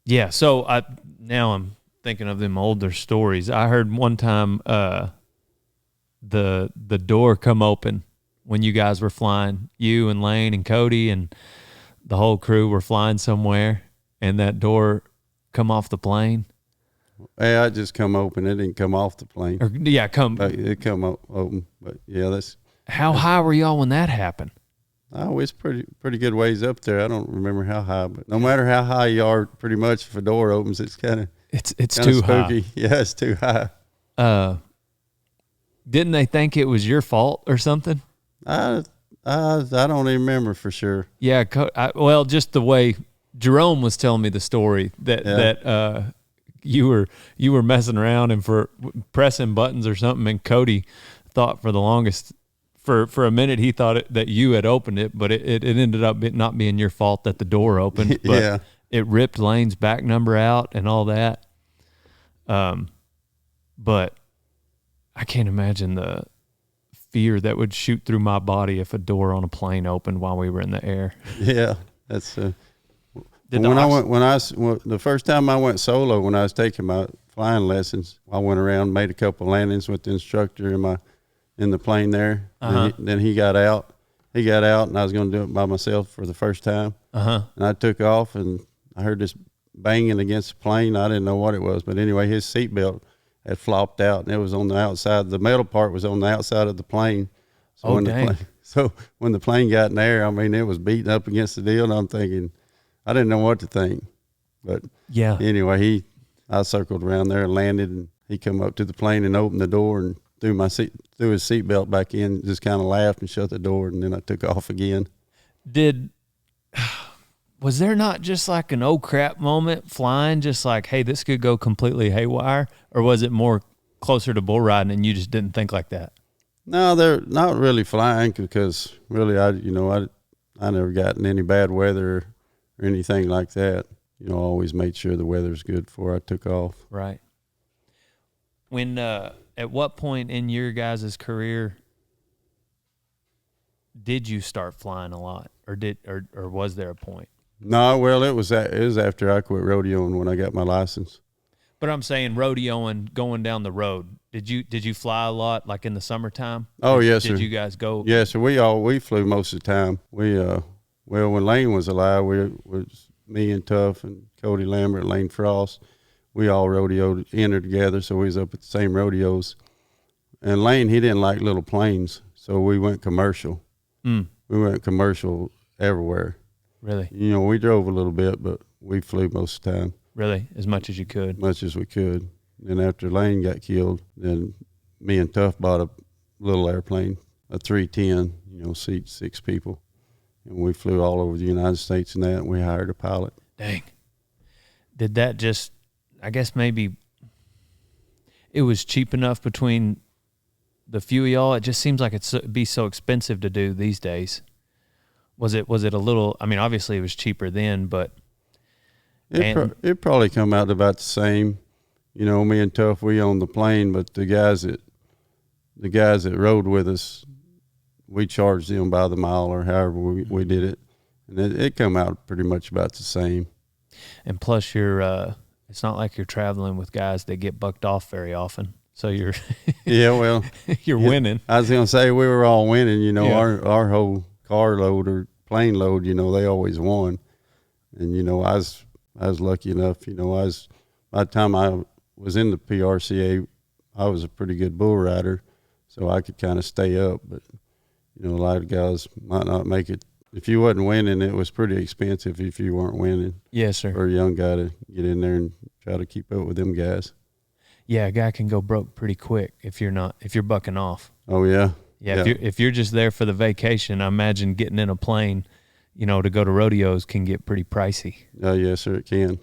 Yeah. So now I'm thinking of them older stories. I heard one time the door come open when you guys were flying. You and Lane and Cody and the whole crew were flying somewhere, and that door come off the plane. Yeah, it just come open. It didn't come off the plane. But It come open. But yeah, that's. How high were y'all when that happened? Oh, it's pretty good ways up there. I don't remember how high, but no matter how high you are, pretty much if a door opens, it's kind of it's too spooky. high. Yeah, it's too high. Didn't they think it was your fault or something? I don't even remember for sure. Yeah, well, just the way Jerome was telling me the story that you were messing around and for pressing buttons or something, and Cody thought for the longest for a minute he thought that you had opened it, but it ended up not being your fault that the door opened. But yeah, it ripped Lane's back number out and all that. But I can't imagine the fear that would shoot through my body if a door on a plane opened while we were in the air. Yeah, that's. The first time I went solo when I was taking my flying lessons, I went around, made a couple landings with the instructor in the plane there. Uh-huh. Then he got out. He got out, and I was going to do it by myself for the first time. Uh-huh. And I took off, and I heard this banging against the plane. I didn't know what it was, but anyway, his seatbelt had flopped out, and it was on the outside. The metal part was on the outside of the plane. So So when the plane got in the air, I mean, it was beating up against the deal, and I'm thinking, I didn't know what to think. But yeah. Anyway, I circled around there and landed, and he come up to the plane and opened the door and threw his seatbelt back in, just kind of laughed and shut the door, and then I took off again. Was there not just like an oh crap moment flying, just like, hey, this could go completely haywire? Or was it more closer to bull riding and you just didn't think like that? No, they're not really flying because really I never got in any bad weather or anything like that. I always made sure the weather's good before I took off. Right. When at what point in your guys' career did you start flying a lot, or was there a point? No, well, it was after I quit rodeoing when I got my license. But I'm saying rodeoing, going down the road. Did you fly a lot, like in the summertime? Oh, yes, sir. Did you guys go? Yes, sir. We flew most of the time. When Lane was alive, me and Tuff and Cody Lambert, Lane Frost. We all entered together, so we was up at the same rodeos. And Lane, he didn't like little planes, so we went commercial. Mm. We went commercial everywhere. Really? We drove a little bit, but we flew most of the time. Really? As much as you could? Much as we could. Then after Lane got killed, then me and Tuff bought a little airplane, a 310, seats 6 people. And we flew all over the United States in that, and we hired a pilot. Dang. Did that just, I guess maybe it was cheap enough between the few of y'all? It just seems like it'd be so expensive to do these days. Was it a little, I mean, obviously it was cheaper then, but. It probably come out about the same. Me and Tuff, we owned the plane, but the guys that rode with us, we charged them by the mile or however we did it. And it come out pretty much about the same. And plus it's not like you're traveling with guys that get bucked off very often. So you're yeah, well, you're winning. I was going to say we were all winning, our whole car load or plane load, they always won. And, I was lucky enough, by the time I was in the PRCA, I was a pretty good bull rider, so I could kind of stay up. But, a lot of guys might not make it. If you wasn't winning, it was pretty expensive if you weren't winning. Yes, sir. For a young guy to get in there and try to keep up with them guys. Yeah, a guy can go broke pretty quick if you're bucking off. Oh, yeah. Yeah, if you're just there for the vacation, I imagine getting in a plane, to go to rodeos can get pretty pricey. Oh, yes, sir, it can.